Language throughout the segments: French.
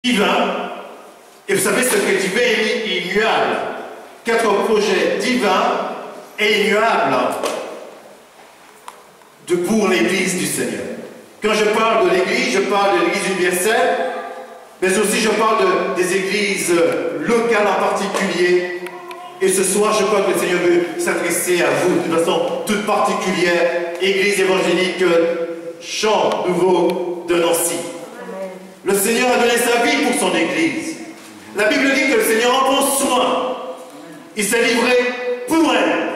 divin. Et vous savez ce que divin est immuable. 4 projets divins et immuables pour l'Église du Seigneur. Quand je parle de l'Église, je parle de l'Église universelle, mais aussi je parle des églises locales en particulier. Et ce soir, je crois que le Seigneur veut s'adresser à vous d'une façon toute particulière. Église évangélique Champ Nouveau de Nancy. Le Seigneur a donné sa vie pour son Église. La Bible dit que le Seigneur en prend soin. Il s'est livré pour elle.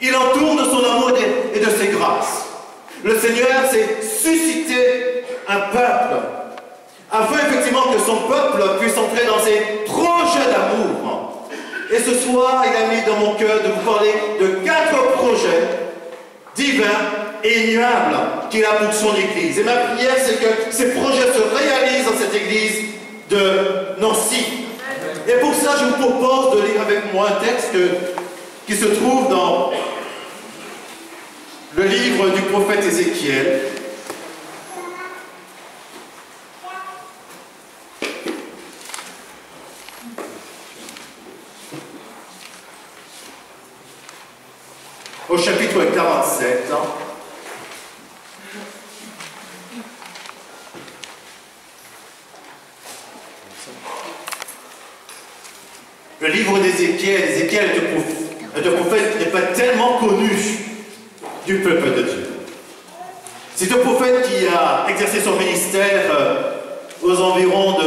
Il entoure de son amour et de ses grâces. Le Seigneur s'est suscité un peuple afin effectivement que son peuple puisse entrer dans ses projets d'amour. Et ce soir, il a mis dans mon cœur de vous parler de 4 projets divins et immuables qu'il a pour son Église. Et ma prière, c'est que ces projets se réalisent dans cette Église de Nancy. Et pour ça, je vous propose de lire avec moi un texte qui se trouve dans le livre du prophète Ézéchiel. Au chapitre 47. Le livre d'Ézéchiel, Ézéchiel est un prophète qui n'est pas tellement connu du peuple de Dieu. C'est un prophète qui a exercé son ministère aux environs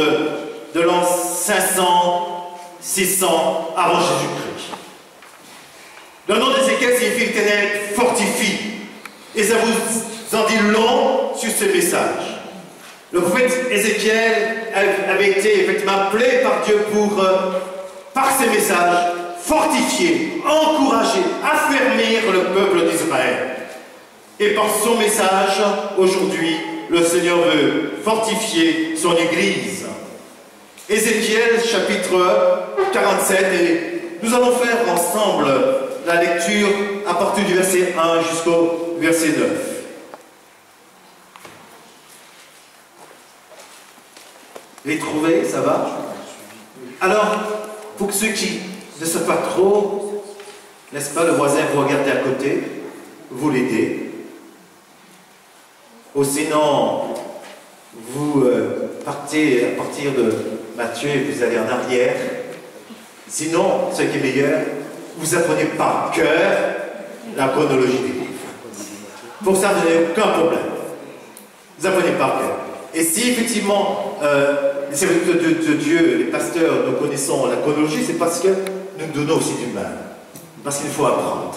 de l'an 500, 600 avant Jésus-Christ. Le nom d'Ézéchiel signifie l'Éternel fortifie. Et ça vous en dit long sur ce message. Le prophète Ézéchiel avait été effectivement appelé par Dieu pour, par ses messages, fortifier, encourager, affermir le peuple d'Israël. Et par son message, aujourd'hui, le Seigneur veut fortifier son Église. Ézéchiel, chapitre 47, et nous allons faire ensemble la lecture à partir du verset 1 jusqu'au verset 9. Vous les trouvez, ça va? Alors, pour ceux qui ne savent pas trop, n'est-ce pas, le voisin vous regardez à côté, vous l'aidez. Ou sinon, vous partez à partir de Matthieu et vous allez en arrière. Sinon, ce qui est meilleur, vous apprenez par cœur la chronologie des livres. Pour ça, vous n'avez aucun problème. Vous apprenez par cœur. Et si effectivement, les serviteurs de Dieu, les pasteurs, nous connaissons la chronologie, c'est parce que nous nous donnons aussi du mal. Parce qu'il faut apprendre.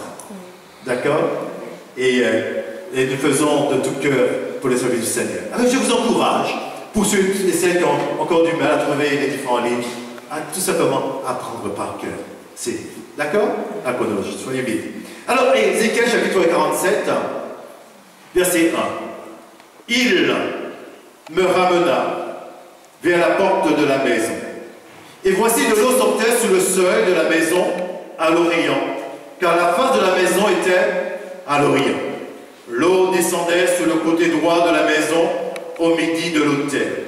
D'accord? Et nous faisons de tout cœur pour les services du Seigneur. Alors je vous encourage, pour ceux et celles qui ont encore du mal à trouver les différents livres, à tout simplement apprendre par cœur. C'est d'accord? La chronologie, soyez bien. Alors, Ézéchiel chapitre 47, verset 1. Il me ramena vers la porte de la maison. Et voici de l'eau sortait sous le seuil de la maison à l'Orient, car la face de la maison était à l'Orient. L'eau descendait sur le côté droit de la maison au midi de l'autel.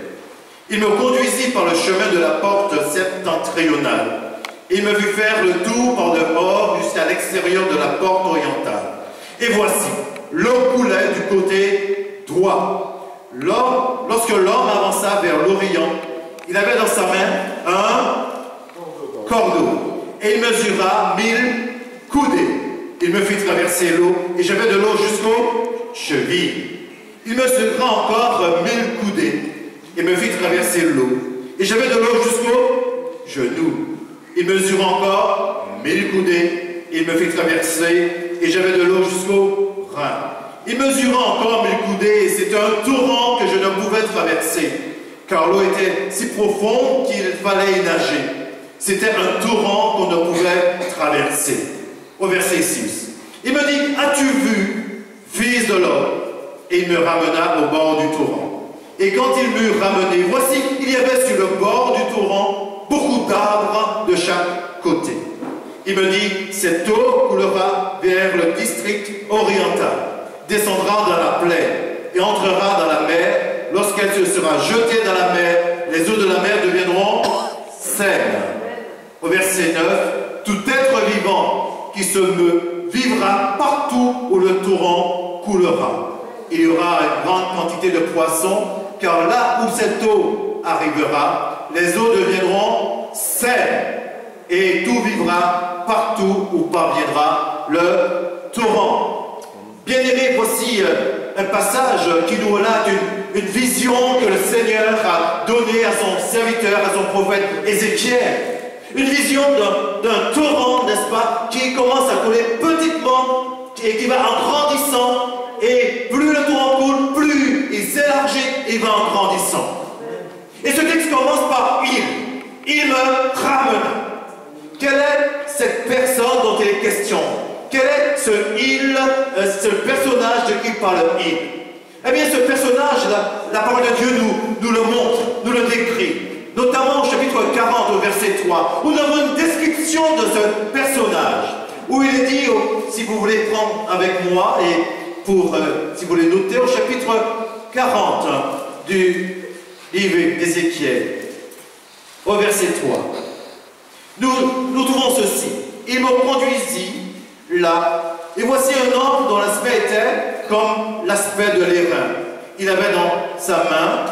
Il me conduisit par le chemin de la porte septentrionale. Il me fit faire le tour par dehors jusqu'à l'extérieur de la porte orientale. Et voici, l'eau coulait du côté droit. Lorsque l'homme avança vers l'Orient, il avait dans sa main un cordeau. Et il mesura 1000 coudées. Il me fit traverser l'eau, et j'avais de l'eau jusqu'aux chevilles. Il mesura encore 1000 coudées. Il me fit traverser l'eau, et j'avais de l'eau jusqu'aux genoux. Il mesura encore 1000 coudées. Il me fit traverser, et j'avais de l'eau jusqu'aux reins. Il mesura encore 1000 coudées, et c'était un torrent que je ne pouvais traverser, car l'eau était si profonde qu'il fallait y nager. C'était un torrent qu'on ne pouvait traverser. Au verset 6. Il me dit, as-tu vu, fils de l'homme? Et il me ramena au bord du torrent. Et quand il m'eut ramené, voici, il y avait sur le bord du torrent beaucoup d'arbres de chaque côté. Il me dit, cette eau coulera vers le district oriental, descendra dans la plaine et entrera dans la mer lorsqu'elle se sera jetée dans la mer, les eaux de la mer deviendront saines. Au verset 9, tout être vivant qui se meut vivra partout où le torrent coulera. Il y aura une grande quantité de poissons, car là où cette eau arrivera, les eaux deviendront saines, et tout vivra partout où parviendra le torrent. Bien-aimés, voici un passage qui nous relate une vision que le Seigneur a donnée à son serviteur, à son prophète Ézéchiel. Une vision d'un torrent, n'est-ce pas, qui commence à couler petitement et qui va en grandissant. Et plus le torrent coule, plus il s'élargit et va en grandissant. Et ce texte commence par « il me ramena ». Quelle est cette personne dont il est question? Quel est ce il, ce personnage de qui parle il? Eh bien, ce personnage, la parole de Dieu nous le montre, nous le décrit. Notamment au chapitre 40, au verset 3, où nous avons une description de ce personnage, où il est dit, si vous voulez prendre avec moi, et si vous voulez noter, au chapitre 40 du livre d'Ézéchiel, au verset 3, nous trouvons ceci. Il me conduisit là, et voici un homme dont l'aspect était comme l'aspect de l'airain. Il avait dans sa main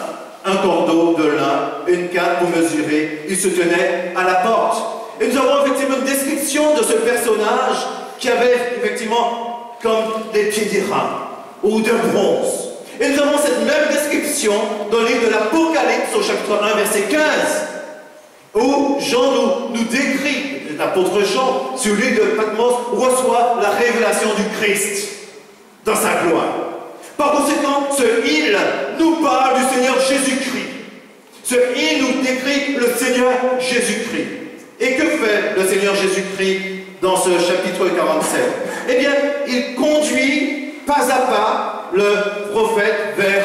un cordeau de lin, une canne pour mesurer. Il se tenait à la porte. Et nous avons effectivement une description de ce personnage qui avait effectivement comme des pieds d'airain ou de bronze. Et nous avons cette même description dans le livre de l'Apocalypse au chapitre 1, verset 15, où Jean nous décrit, l'apôtre Jean, sur l'île de Patmos, reçoit la révélation du Christ dans sa gloire. Par conséquent, ce « il » nous parle du Seigneur Jésus-Christ. Ce « il » nous décrit le Seigneur Jésus-Christ. Et que fait le Seigneur Jésus-Christ dans ce chapitre 47? Eh bien, il conduit pas à pas le prophète vers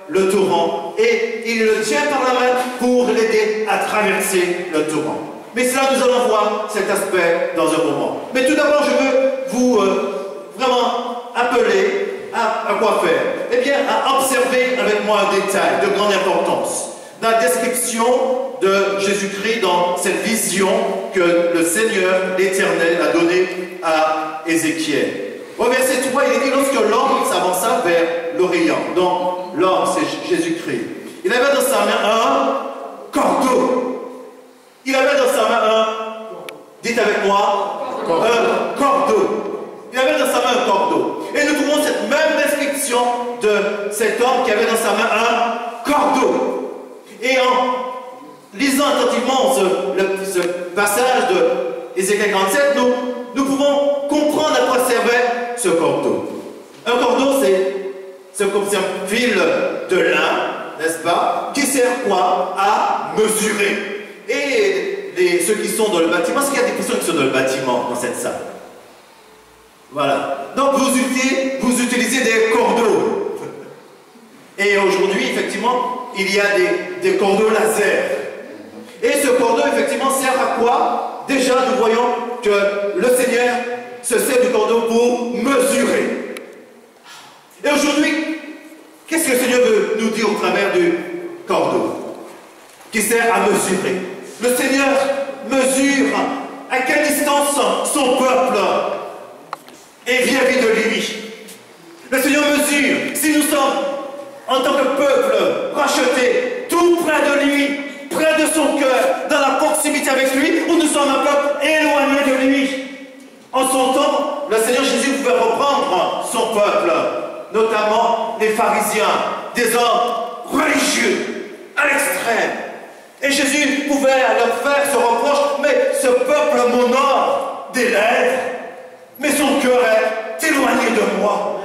le torrent et il le tient par la main pour l'aider à traverser le torrent. Mais cela, nous allons voir cet aspect dans un moment. Mais tout d'abord, je veux vous vraiment appeler à quoi faire? Eh bien, à observer avec moi un détail de grande importance. La description de Jésus-Christ dans cette vision que le Seigneur, l'Éternel, a donnée à Ézéchiel. Au verset 3, il est dit, lorsque l'homme s'avança vers l'Orient, donc l'homme, c'est Jésus-Christ, il avait dans sa main un cordeau. Il avait dans sa main dites avec moi, un cordeau. Il avait dans sa main un cordeau. Et nous trouvons cette même description de cet homme qui avait dans sa main un cordeau. Et en lisant attentivement ce passage de Ézéchiel 47, nous pouvons comprendre à quoi servait ce cordeau. Un cordeau, c'est un fil de lin, n'est-ce pas, qui sert quoi? À mesurer. Et ceux qui sont dans le bâtiment, est-ce qu'il y a des personnes qui sont dans le bâtiment dans cette salle? Voilà. Donc vous utilisez des cordeaux. Et aujourd'hui, effectivement, il y a des cordeaux laser. Et ce cordeau, effectivement, sert à quoi? Déjà, nous voyons que le Seigneur se sert du cordeau pour mesurer. Et aujourd'hui, qu'est-ce que le Seigneur veut nous dire au travers du cordeau qui sert à mesurer? Le Seigneur mesure à quelle distance son peuple est vis-à-vis de lui. Le Seigneur mesure si nous sommes, en tant que peuple racheté, tout près de lui, près de son cœur, dans la proximité avec lui, ou nous sommes un peuple éloigné de lui. En son temps, le Seigneur Jésus pouvait reprendre son peuple, notamment les pharisiens, des hommes religieux, à l'extrême. Et Jésus pouvait leur faire ce reproche, mais ce peuple m'honore des lèvres, mais son cœur est éloigné de moi.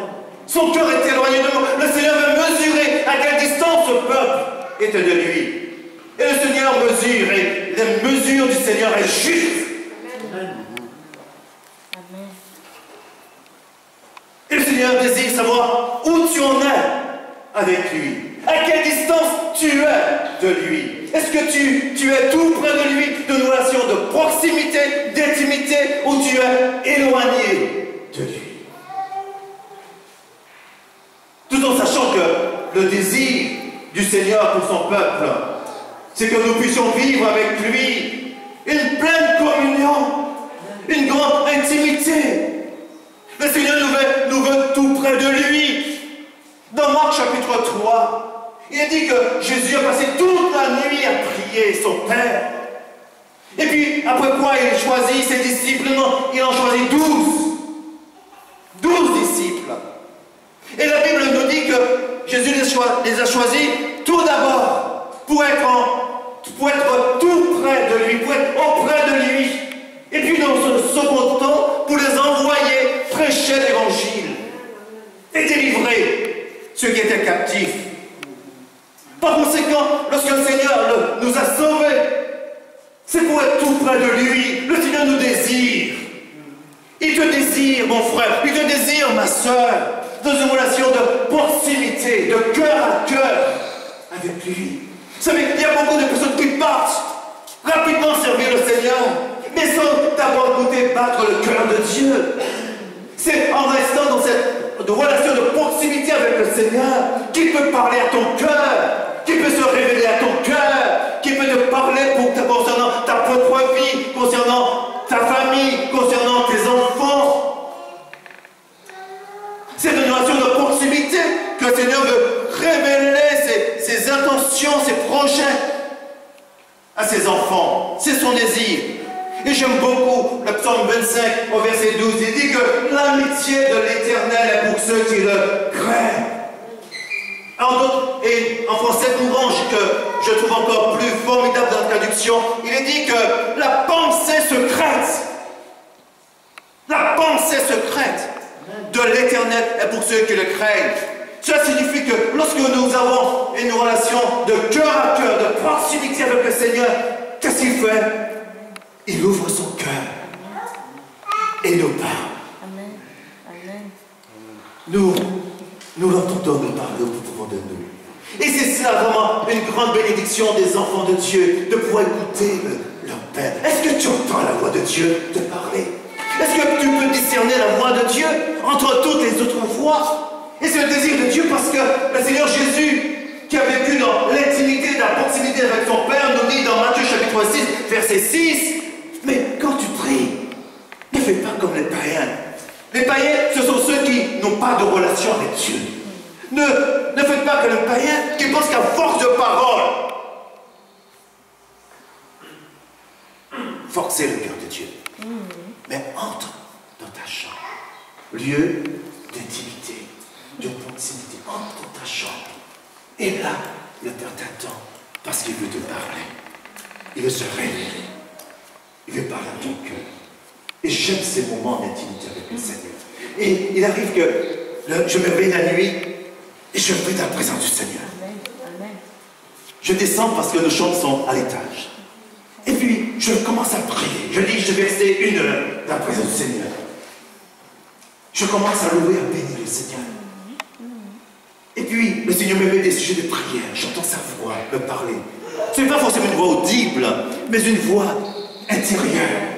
Son cœur est éloigné de moi. Le Seigneur veut mesurer à quelle distance ce peuple était de lui. Et le Seigneur mesure, et la mesure du Seigneur est juste. Amen. Et le Seigneur désire savoir où tu en es avec lui. À quelle distance tu es de lui? Est-ce que tu es tout près de lui, d'une relation de proximité, d'intimité, ou tu es éloigné de lui? Tout en sachant que le désir du Seigneur pour son peuple, c'est que nous puissions vivre avec lui une pleine communion, une grande intimité. Le Seigneur nous veut tout près de lui. Dans Marc chapitre 3, il est dit que Jésus a passé toute la nuit à prier son Père. Et puis, après quoi, il choisit ses disciples? Non, il en choisit 12. 12 disciples. Et la Bible nous dit que Jésus les a choisis tout d'abord pour être tout près de lui, pour être auprès de lui. Et puis, dans ce second temps, pour les envoyer prêcher l'évangile et délivrer ceux qui étaient captifs. Par conséquent, lorsque le Seigneur nous a sauvés, c'est pour être tout près de lui. Le Seigneur nous désire. Il te désire, mon frère. Il te désire, ma soeur, dans une relation de proximité, de cœur à cœur avec lui. Vous savez, il y a beaucoup de personnes qui partent rapidement servir le Seigneur, mais sans d'abord goûter battre le cœur de Dieu. C'est en restant dans cette relation de proximité avec le Seigneur qu'il peut parler à ton cœur, qui peut se révéler à ton cœur, qui peut te parler concernant ta propre vie, concernant ta famille, concernant tes enfants. C'est une relation de proximité que le Seigneur veut révéler ses intentions, ses projets à ses enfants. C'est son désir. Et j'aime beaucoup le psaume 25 au verset 12. Il dit que l'amitié de l'Éternel est pour ceux qui le craignent. Et en français courant, que je trouve encore plus formidable dans la traduction, il est dit que la pensée secrète de l'Éternel est pour ceux qui le craignent. Cela signifie que lorsque nous avons une relation de cœur à cœur, de proximité avec le Seigneur, qu'est-ce qu'il fait? Il ouvre son cœur et nous parle. Amen. Amen. Nous l'entendons nous parler au plus profond de nous. Et c'est ça vraiment une grande bénédiction des enfants de Dieu, de pouvoir écouter leur Père. Est-ce que tu entends la voix de Dieu te parler? Est-ce que tu peux discerner la voix de Dieu entre toutes les autres voix? Et c'est le désir de Dieu parce que le Seigneur Jésus, qui a vécu dans l'intimité, dans la proximité avec son Père, nous dit dans Matthieu chapitre 6, verset 6, mais quand tu pries, ne fais pas comme les païens. Les païens, ce sont ceux qui n'ont pas de relation avec Dieu. Ne faites pas comme les païens qui pensent qu'à force de parole, forcez le cœur de Dieu. Mais entre dans ta chambre, lieu d'intimité, de proximité, entre dans ta chambre. Et là, le Père t'attend parce qu'il veut te parler. Il veut se révéler. Il veut parler à ton cœur. Et j'aime ces moments d'intimité avec le Seigneur. Et il arrive que je me réveille la nuit et je prie dans la présence du Seigneur. Je descends parce que nos chambres sont à l'étage. Et puis, je commence à prier. Je dis, je vais rester 1 heure dans la présence du Seigneur. Je commence à louer, à bénir le Seigneur. Et puis, le Seigneur me met des sujets de prière. J'entends sa voix me parler. Ce n'est pas forcément une voix audible, mais une voix intérieure.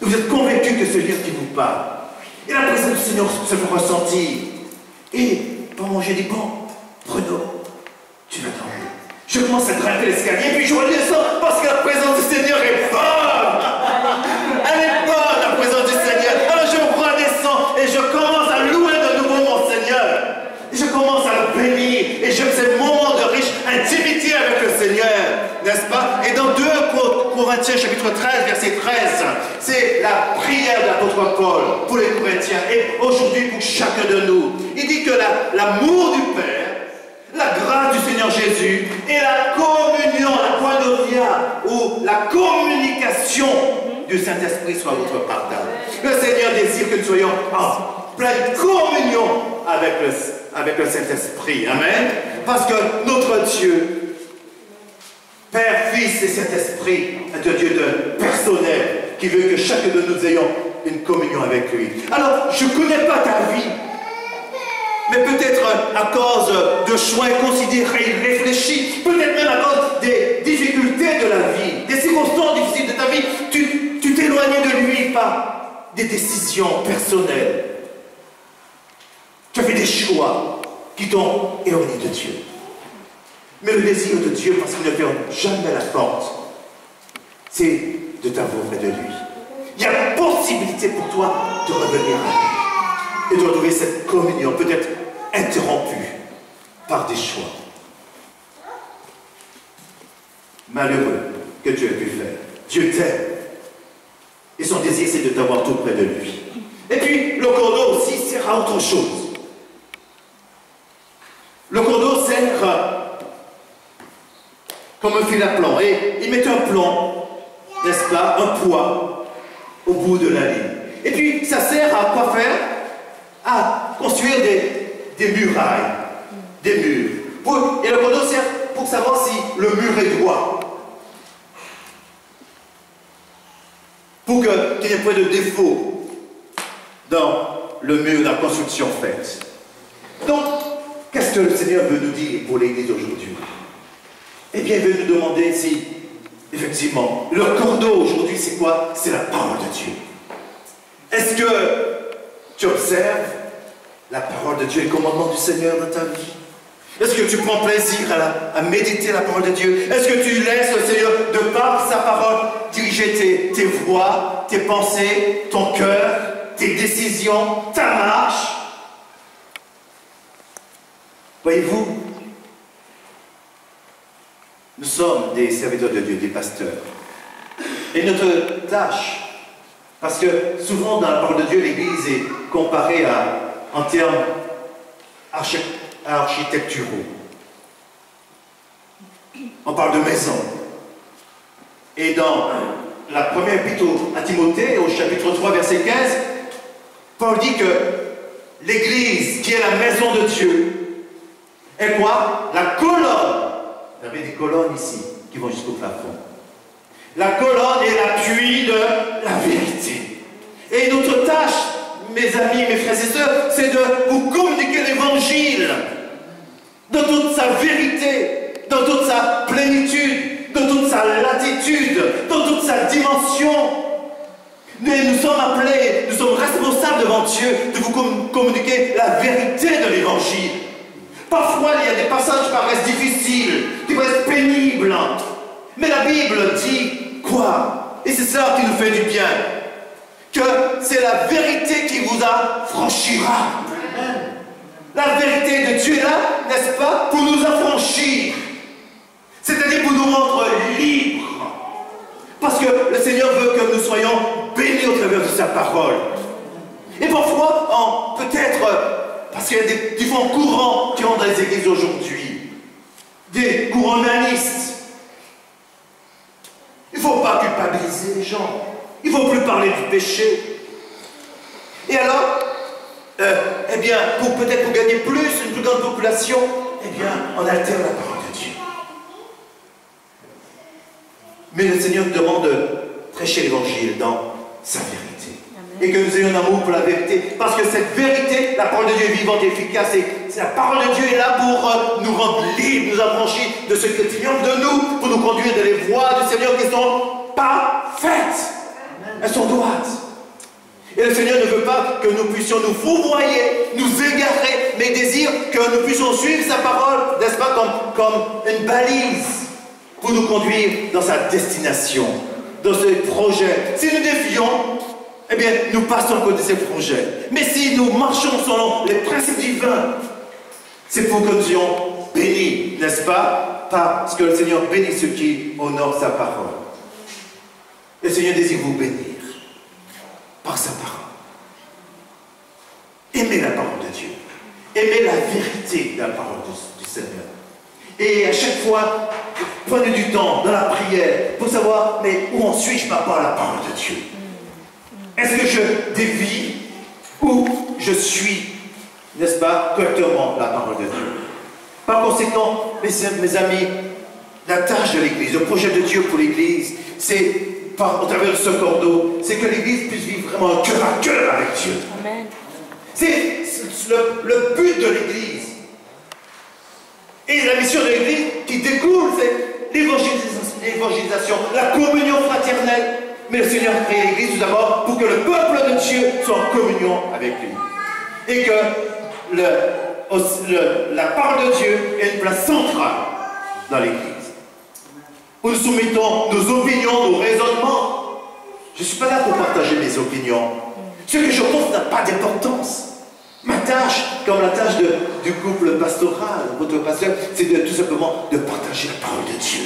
Vous êtes convaincu que c'est Dieu qui vous parle. Et la présence du Seigneur se fait ressentir. Et pendant j'ai dit, bon, Bruno, tu vas dormir. Je commence à grimper l'escalier, puis je redescends parce que la présence du Seigneur est bonne. Elle est bonne, la présence du Seigneur. Alors je redescends et je commence à louer de nouveau mon Seigneur. Et je commence à le bénir. Et j'aime ces moments de riche intimité avec le Seigneur, n'est-ce pas? Et dans 2 Corinthiens chapitre 13, verset 13, c'est la prière de l'apôtre Paul pour les Corinthiens et aujourd'hui pour chacun de nous. Il dit que l'amour du Père, la grâce du Seigneur Jésus et la communion, la koinonia ou la communication du Saint-Esprit soient votre partage. Le Seigneur désire que nous soyons en pleine communion avec le Saint-Esprit. Amen. Parce que notre Dieu, Père, Fils et Saint-Esprit, est un Dieu de personnel qui veut que chacun de nous ayons une communion avec lui. Alors, je ne connais pas ta vie, mais peut-être à cause de choix considérés, réfléchis, peut-être même à cause des difficultés de la vie, des circonstances difficiles de ta vie, tu t'es éloigné de lui par des décisions personnelles. Tu as fait des choix qui t'ont éloigné de Dieu. Mais le désir de Dieu, parce qu'il ne ferme jamais la porte, c'est de t'avoir près de lui. Il y a possibilité pour toi de revenir à lui et de retrouver cette communion, peut-être interrompue par des choix. Malheureux que tu aies pu faire. Dieu t'aime. Et son désir, c'est de t'avoir tout près de lui. Et puis, le cordeau aussi sert à autre chose. Le cordeau sert comme un fil à plomb. Et il met un plomb, n'est-ce pas, un poids au bout de la ligne. Et puis, ça sert à quoi faire? À construire des murailles, des murs. Et le cordeau sert pour savoir si le mur est droit. Pour qu'il n'y ait pas de défaut dans le mur de la construction faite. Donc, qu'est-ce que le Seigneur veut nous dire pour l'Église aujourd'hui? Eh bien, il veut nous demander si, effectivement, le cordeau aujourd'hui, c'est quoi? C'est la parole de Dieu. Est-ce que tu observes la parole de Dieu et le commandement du Seigneur dans ta vie? Est-ce que tu prends plaisir à méditer la parole de Dieu? Est-ce que tu laisses le Seigneur, de par sa parole, diriger tes voix, tes pensées, ton cœur, tes décisions, ta marche? Voyez-vous, nous sommes des serviteurs de Dieu, des pasteurs. Et notre tâche, parce que souvent dans la parole de Dieu, l'Église est comparée en termes architecturaux. On parle de maison. Et dans la première épître à Timothée, au chapitre 3, verset 15, Paul dit que l'Église, qui est la maison de Dieu, est quoi? La colonne. Vous avez des colonnes ici, qui vont jusqu'au plafond. La colonne est l'appui de la vérité. Et notre tâche, mes amis, mes frères et sœurs, c'est de vous communiquer l'Évangile dans toute sa vérité, dans toute sa plénitude, dans toute sa latitude, dans toute sa dimension. Mais nous sommes appelés, nous sommes responsables devant Dieu de vous communiquer la vérité de l'Évangile. Parfois, il y a des passages qui paraissent difficiles, qui paraissent pénibles. Mais la Bible dit quoi? Et c'est ça qui nous fait du bien. Que c'est la vérité qui vous affranchira. La vérité de Dieu est là, n'est-ce pas, pour nous affranchir. C'est-à-dire pour nous rendre libres. Parce que le Seigneur veut que nous soyons bénis au travers de sa parole. Et parfois, peut-être, parce qu'il y a des différents courants qui ont dans les églises aujourd'hui, des courants humanistes. Il ne faut pas culpabiliser les gens. Il ne faut plus parler du péché. Et alors, eh bien, peut-être pour gagner une plus grande population, eh bien, on altère la parole de Dieu. Mais le Seigneur nous demande de prêcher l'Évangile dans sa vérité. Amen. Et que nous ayons un amour pour la vérité. Parce que cette vérité, la parole de Dieu est vivante et efficace. Et la parole de Dieu est là pour nous rendre libres, nous affranchir de ce qui triomphe de nous, pour nous conduire dans les voies du Seigneur qui sont parfaites. Elles sont droites. Et le Seigneur ne veut pas que nous puissions nous fourvoyer, nous égarer, mais désire que nous puissions suivre sa parole, n'est-ce pas, comme une balise pour nous conduire dans sa destination, dans ce projet. Si nous défions, eh bien, nous passons à côté de ces projets. Mais si nous marchons selon les principes divins, c'est pour que nous soyons bénis, n'est-ce pas, parce que le Seigneur bénit ceux qui honorent sa parole. Le Seigneur désire vous bénir par sa parole. Aimez la parole de Dieu. Aimez la vérité de la parole du Seigneur. Et à chaque fois, prenez du temps dans la prière pour savoir, mais où en suis-je par rapport à la parole de Dieu? Est-ce que je dévie ou je suis, n'est-ce pas, correctement la parole de Dieu? Par conséquent, mes amis, la tâche de l'Église, le projet de Dieu pour l'Église, c'est au travers de ce cordeau, c'est que l'Église puisse vivre vraiment cœur à cœur avec Dieu. Amen. C'est le but de l'Église. Et la mission de l'Église qui découle, c'est l'évangélisation, la communion fraternelle. Mais le Seigneur a créé l'Église tout d'abord pour que le peuple de Dieu soit en communion avec lui. Et que la parole de Dieu ait une place centrale dans l'Église, où nous soumettons nos opinions, nos raisonnements. Je ne suis pas là pour partager mes opinions. Ce que je pense n'a pas d'importance. Ma tâche, comme la tâche du couple pastoral, votre pasteur, c'est tout simplement de partager la parole de Dieu.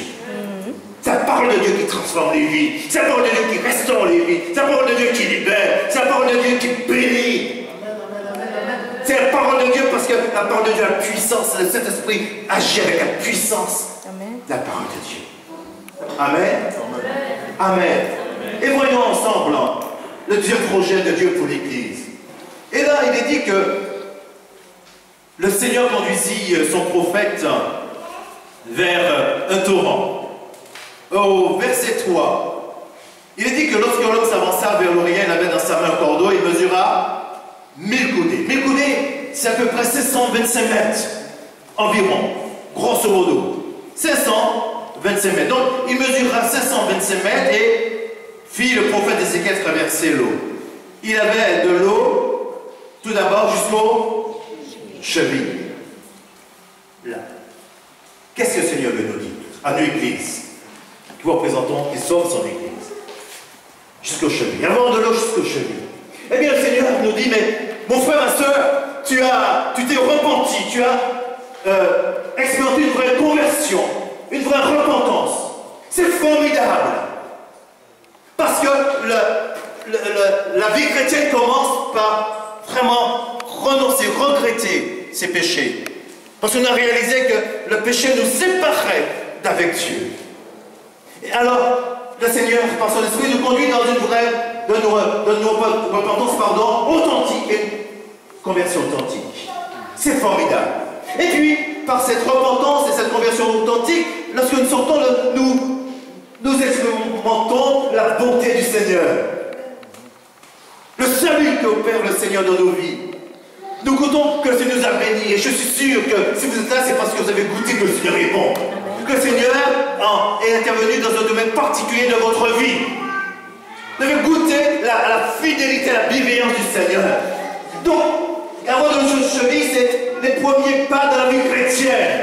C'est la parole de Dieu qui transforme les vies. C'est la parole de Dieu qui restaure les vies. C'est la parole de Dieu qui libère. C'est la parole de Dieu qui bénit. C'est la parole de Dieu parce que la parole de Dieu a la puissance. Le Saint-Esprit agit avec la puissance. Amen. La parole de Dieu. Amen. Amen. Et voyons ensemble le deuxième projet de Dieu pour l'Église. Et là, il est dit que le Seigneur conduisit son prophète vers un torrent. Au verset 3, il est dit que lorsque l'homme s'avança vers l'Orient, il avait dans sa main un cordeau, il mesura 1000 coudées. 1000 coudées, c'est à peu près 725 mètres environ, grosso modo. 525 mètres. Donc, il mesura 525 mètres et fit le prophète Ézéchiel traverser l'eau. Il avait de l'eau, tout d'abord, jusqu'aux chevilles. Là. Qu'est-ce que le Seigneur veut nous dire à nous, Église? Nous représentons et sommes son Église. Jusqu'aux chevilles. Avoir de l'eau jusqu'aux chevilles. Eh bien, le Seigneur nous dit, mais mon frère, ma soeur, tu t'es repenti, tu as expérimenté une vraie conversion, une vraie repentance. C'est formidable. Parce que la vie chrétienne commence par vraiment renoncer, regretter ses péchés. Parce qu'on a réalisé que le péché nous séparait d'avec Dieu. Et alors, le Seigneur, par son esprit, nous conduit dans une vraie repentance authentique et une conversion authentique. C'est formidable. Et puis, par cette repentance et cette conversion authentique, lorsque nous sortons, nous expérimentons la bonté du Seigneur. Le salut qu'opère le Seigneur dans nos vies. Nous goûtons que le Seigneur nous a bénis. Et je suis sûr que si vous êtes là, c'est parce que vous avez goûté que le Seigneur est bon. Que le Seigneur est intervenu dans un domaine particulier de votre vie. Vous avez goûté à la fidélité, à la bienveillance du Seigneur. Donc, avoir de nos chevilles, c'est les premiers pas de la vie chrétienne.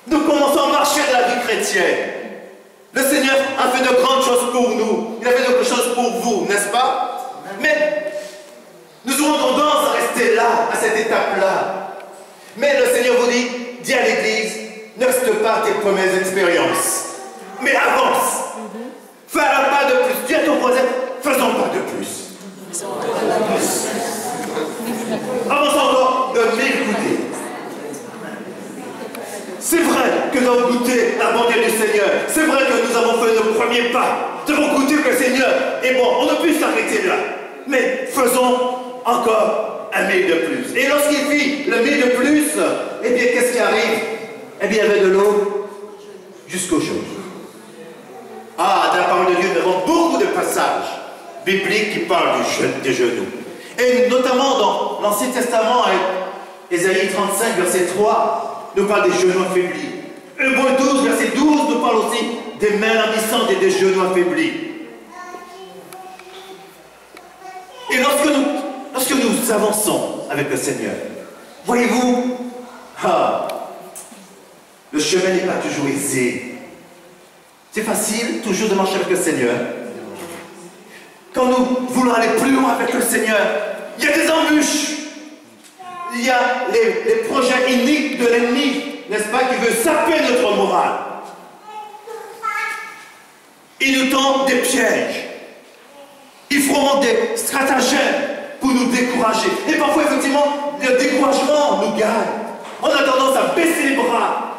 Nous commençons à marcher dans la vie chrétienne. Le Seigneur a fait de grandes choses pour nous. Il a fait de grandes choses pour vous, n'est-ce pas? Mais nous aurons tendance à rester là, à cette étape-là. Mais le Seigneur vous dit, dis à l'Église, ne reste pas à tes premières expériences, mais avance. Fais un pas de plus. Dis à ton voisin, faisons pas de plus. Avançons encore de 1000 coudées. C'est vrai que nous avons goûté la bonté du Seigneur. C'est vrai que nous avons fait nos premiers pas. Nous avons goûté que le Seigneur est bon. On ne peut s'arrêter là. Mais faisons encore un 1000 de plus. Et lorsqu'il fit le 1000 de plus, eh bien, qu'est-ce qui arrive? Eh bien, il y avait de l'eau jusqu'aux genoux. Ah, dans la parole de Dieu, nous avons beaucoup de passages bibliques qui parlent des genoux. Et notamment dans l'Ancien Testament, avec Ésaïe 35, verset 3, nous parle des genoux affaiblis. Hébreux 12, verset 12, nous parle aussi des mains languissantes et des genoux affaiblis. Et lorsque nous avançons avec le Seigneur, voyez-vous, le chemin n'est pas toujours aisé. C'est facile toujours de marcher avec le Seigneur. Quand nous voulons aller plus loin avec le Seigneur, il y a des embûches. Il y a les projets iniques de l'ennemi, n'est-ce pas, qui veut saper notre morale. Il nous tend des pièges. Il fomente des stratagèmes pour nous décourager. Et parfois, effectivement, le découragement nous gagne. On a tendance à baisser les bras,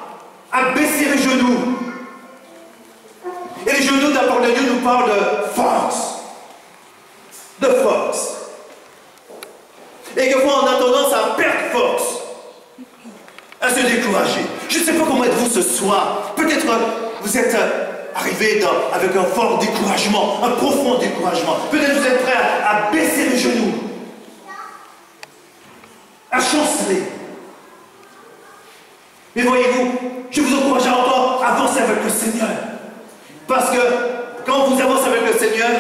à baisser les genoux. Et les genoux de la parole de Dieu nous parlent de force. De force. Et quelquefois, on a tendance à perdre force, à se décourager. Je ne sais pas comment êtes-vous ce soir. Peut-être vous êtes arrivé avec un fort découragement, un profond découragement. Peut-être vous êtes prêt à baisser les genoux, à chanceler. Mais voyez-vous, je vous encourage à encore avancer avec le Seigneur. Parce que quand vous avancez avec le Seigneur,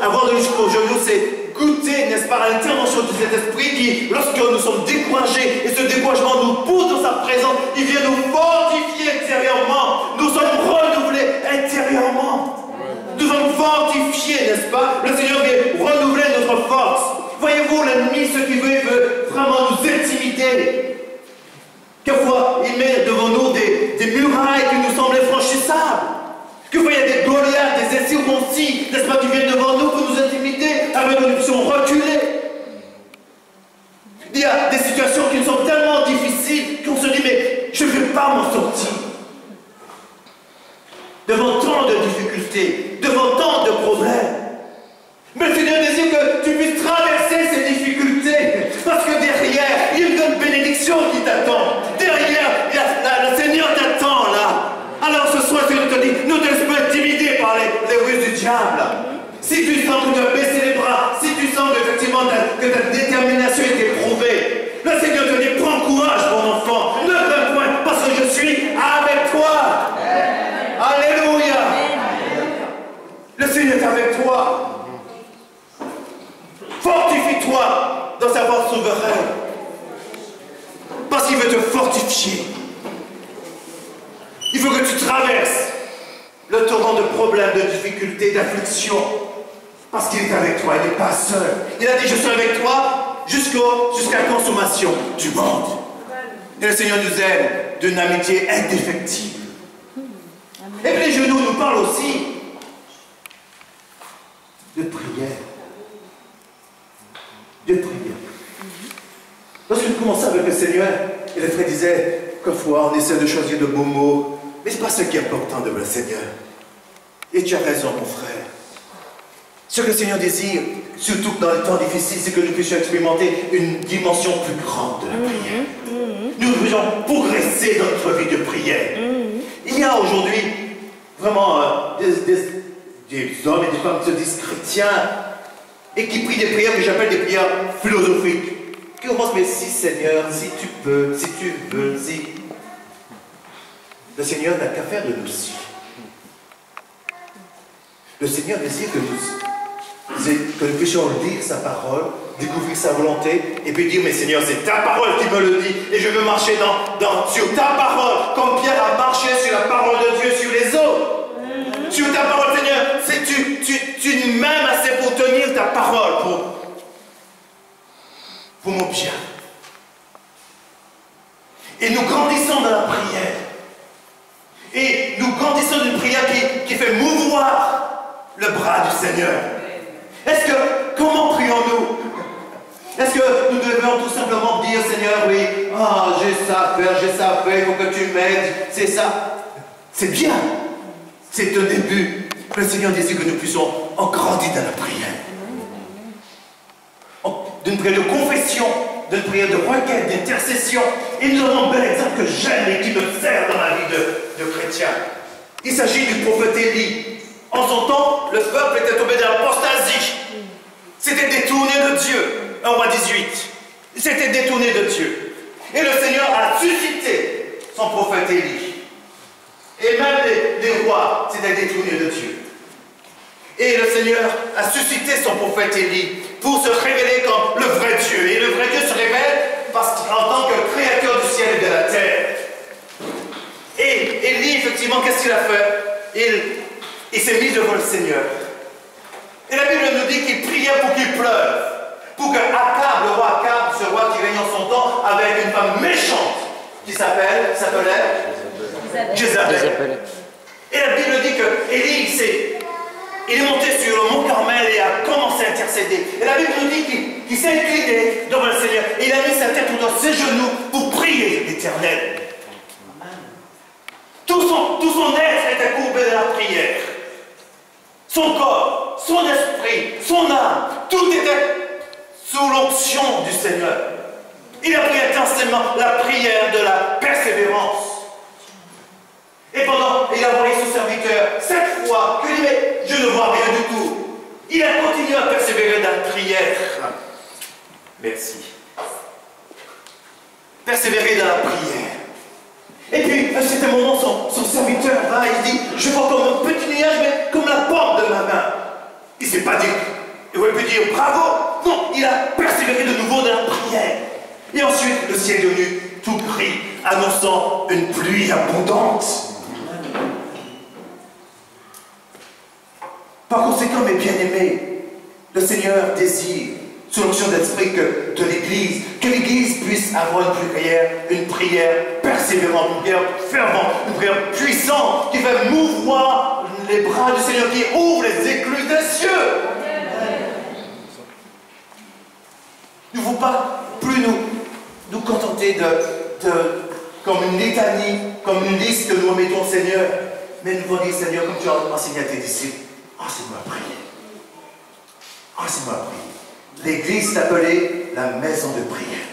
avoir de l'eau jusqu'aux genoux, c'est goûter, n'est-ce pas, à l'intervention de cet esprit qui, lorsque nous sommes découragés, et ce découragement nous pousse dans sa présence, il vient nous fortifier intérieurement. Nous sommes renouvelés intérieurement. Nous sommes fortifiés, n'est-ce pas? Le Seigneur vient renouveler notre force. Voyez-vous, l'ennemi, ce qu'il veut, il veut vraiment nous intimider. Quelquefois, il met devant nous des murailles qui nous semblent infranchissables. Quelquefois, il y a des Goliaths, des incirconcis, n'est-ce pas, qui viennent devant nous pour nous intimider, avec nous puissions reculer. Il y a des situations qui sont tellement difficiles qu'on se dit, mais je ne vais pas m'en sortir. Devant tant de difficultés, devant tant de problèmes. Mais le Seigneur désire que tu puisses traverser ces difficultés. Parce que derrière, il y a une grande bénédiction qui t'attend. Derrière, le Seigneur t'attend là. Alors ce soir, Seigneur te dit, ne te laisse pas intimider par les ruses du diable. Si tu sens que tu as baissé les bras, si tu sens qu'effectivement que ta détermination est éprouvée, le Seigneur te dit, prends courage mon enfant, ne crains point, parce que je suis avec toi. Alléluia. Le Seigneur est avec toi. Fortifie-toi dans sa force souveraine. Parce qu'il veut te fortifier. Il faut que tu traverses le torrent de problèmes, de difficultés, d'afflictions. Parce qu'il est avec toi, il n'est pas seul. Il a dit, je suis avec toi jusqu'à la consommation du monde. Et le Seigneur nous aime d'une amitié indéfectible. Et puis les genoux nous parlent aussi de prière. De prière. Lorsque nous commençons avec le Seigneur, et les frères disaient, quelquefois on essaie de choisir de beaux mots, mais ce n'est pas ce qui est important devant le Seigneur. Et tu as raison, mon frère. Ce que le Seigneur désire, surtout dans les temps difficiles, c'est que nous puissions expérimenter une dimension plus grande de la prière. Nous devons progresser dans notre vie de prière. Il y a aujourd'hui vraiment des hommes et des femmes qui se disent chrétiens et qui prient des prières que j'appelle des prières philosophiques. Qui commencent, mais si Seigneur, si tu peux, si tu veux, si... Le Seigneur n'a qu'à faire de nous si. Le Seigneur désire que nous puissions lire sa parole, découvrir sa volonté, et puis dire, mais Seigneur, c'est ta parole qui me le dit, et je veux marcher sur ta parole, comme Pierre a marché sur la parole de Dieu sur les eaux. Sur ta parole, Seigneur, tu m'aimes assez pour tenir ta parole, pour mon bien. Et nous grandissons dans la prière. Et nous grandissons d'une prière qui fait mouvoir le bras du Seigneur. Comment prions-nous? Est-ce que nous devons tout simplement dire, Seigneur, oui, j'ai ça à faire, il faut que tu m'aides, c'est ça. C'est bien. C'est un début. Le Seigneur désire que nous puissions en grandir dans la prière. D'une prière de confession, d'une prière de requête, d'intercession. Et nous avons un bel exemple que j'aime et qui me sert dans la vie de chrétien. Il s'agit du prophète Élie. En son temps, le peuple était tombé dans l'apostasie. C'était détourné de Dieu. 1 roi 18. Il s'était détourné de Dieu. Et le Seigneur a suscité son prophète Élie. Et même les rois s'étaient détournés de Dieu. Et le Seigneur a suscité son prophète Élie pour se révéler comme le vrai Dieu. Et le vrai Dieu se révèle en tant que créateur du ciel et de la terre. Et Élie, effectivement, qu'est-ce qu'il a fait? Il s'est mis devant le Seigneur. Et la Bible nous dit qu'il priait pour qu'il pleuve. Pour que Akab, le roi Akab, ce roi qui règne en son temps, avec une femme méchante qui s'appelait Jézabel. Et la Bible dit que Élie, il est monté sur le mont Carmel et a commencé à intercéder. Et la Bible nous dit qu'il s'est incliné devant le Seigneur. Et il a mis sa tête dans ses genoux pour prier l'Éternel. Tout son être était courbé dans la prière. Son corps, son esprit, son âme, tout était sous l'onction du Seigneur. Il a pris intensément la prière de la persévérance. Et il a envoyé son serviteur 7 fois que dit, mais je ne vois rien du tout. Il a continué à persévérer dans la prière. Merci. Persévérer dans la prière. Et puis, à cet moment, son serviteur va, il dit, je vois comme un petit nuage, mais comme la porte de ma main. Il ne s'est pas dit, Il aurait pu dire bravo. Non, il a persévéré de nouveau dans la prière. Et ensuite, le ciel est devenu tout gris, annonçant une pluie abondante. Par conséquent, mes bien-aimés, le Seigneur désire, sous l'onction d'esprit que l'Église puisse avoir une prière persévérante, une prière fervente, une prière puissante, qui fait mouvoir les bras du Seigneur, qui ouvre les écluses des cieux. Nous ne pouvons pas plus nous contenter comme une litanie, comme une liste que nous remettons au Seigneur, mais nous voulons dire, Seigneur, comme tu as enseigné à tes disciples, enseigne-moi à prier. Enseigne-moi à prier. L'Église est appelée la maison de prière.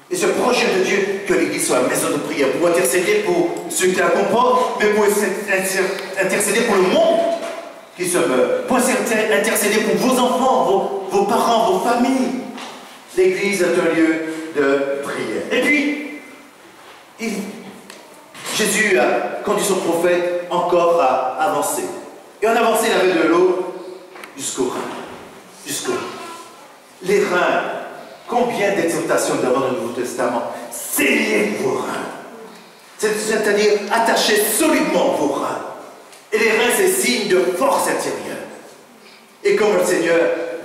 Et ce projet de Dieu, que l'Église soit la maison de prière, pour intercéder pour ceux qui la comportent, mais pour intercéder pour le monde qui se meurt, pour intercéder pour vos enfants, vos parents, vos familles. L'Église est un lieu de prière. Et puis, Jésus a conduit son prophète encore à avancer. Et en avançant, il avait de l'eau jusqu'au rein. Les reins. Combien d'exhortations nous avons dans le Nouveau Testament? Saignez vos reins. C'est-à-dire attachez solidement vos reins. Et les reins, c'est signe de force intérieure. Et comme le Seigneur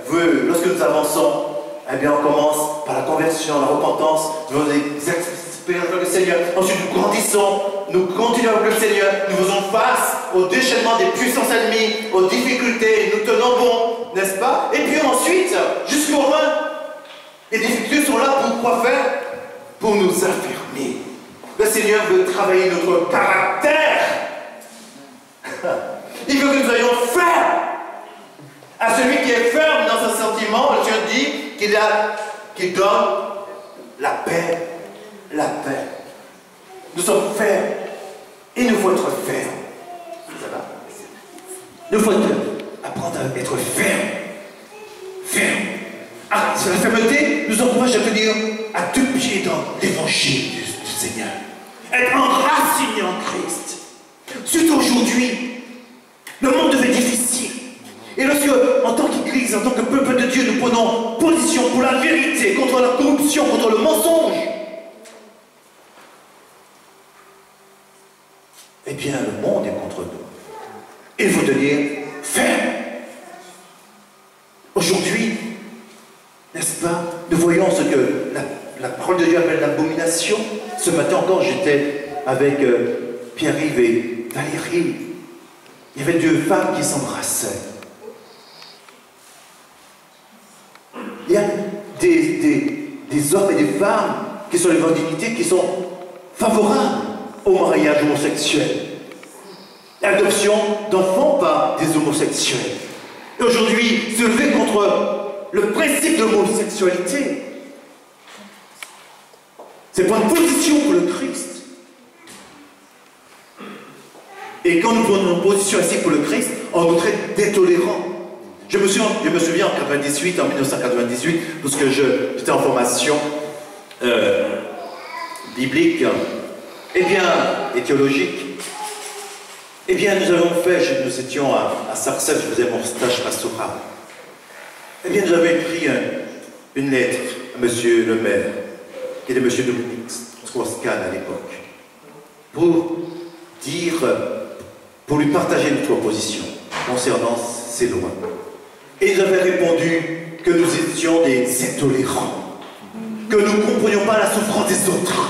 veut, lorsque nous avançons, eh bien on commence par la conversion, la repentance, nous faisons des expériences avec le Seigneur. Ensuite nous grandissons, nous continuons avec le Seigneur, nous faisons face au déchaînement des puissances ennemies, aux difficultés, et nous tenons bon, n'est-ce pas? Et puis ensuite, jusqu'au rein, les difficultés sont là pour quoi faire? Pour nous affirmer. Le Seigneur veut travailler notre caractère. Il veut que nous soyons fermes. À celui qui est ferme dans ses sentiments, le Seigneur dit qu'il donne la paix. La paix. Nous sommes fermes. Et nous devons être fermes. Ça va? Nous devons apprendre à être fermes. Fermes. Ah, la fermeté nous encourage à venir à deux pieds dans l'évangile du Seigneur. Être enraciné en Christ. Surtout aujourd'hui, le monde devient difficile. Et lorsque, en tant qu'Église, en tant que peuple de Dieu, nous prenons position pour la vérité, contre la corruption, contre le mensonge, eh bien, le monde est contre nous. Et il faut devenir ferme. Aujourd'hui, n'est-ce pas? Nous voyons ce que la parole de Dieu appelle l'abomination. Ce matin encore, j'étais avec Pierre-Yves et Valérie. Il y avait deux femmes qui s'embrassaient. Il y a des hommes et des femmes qui sont les divinités qui sont favorables au mariage homosexuel. L'adoption d'enfants par des homosexuels. Et aujourd'hui, se lever contre le principe de l'homosexualité, c'est pas une position pour le Christ. Et quand nous prenons une position ici pour le Christ, on nous traite d'intolérants. Je me souviens en 1998, parce que j'étais en formation biblique, et théologique. Eh bien, nous étions à Sarcelles, je faisais mon stage pastoral. Eh bien, nous avions écrit une lettre à M. le maire, qui était M. Dominique Strauss-Kahn à l'époque, pour lui partager notre position concernant ces lois. Et il nous avait répondu que nous étions des intolérants, que nous ne comprenions pas la souffrance des autres.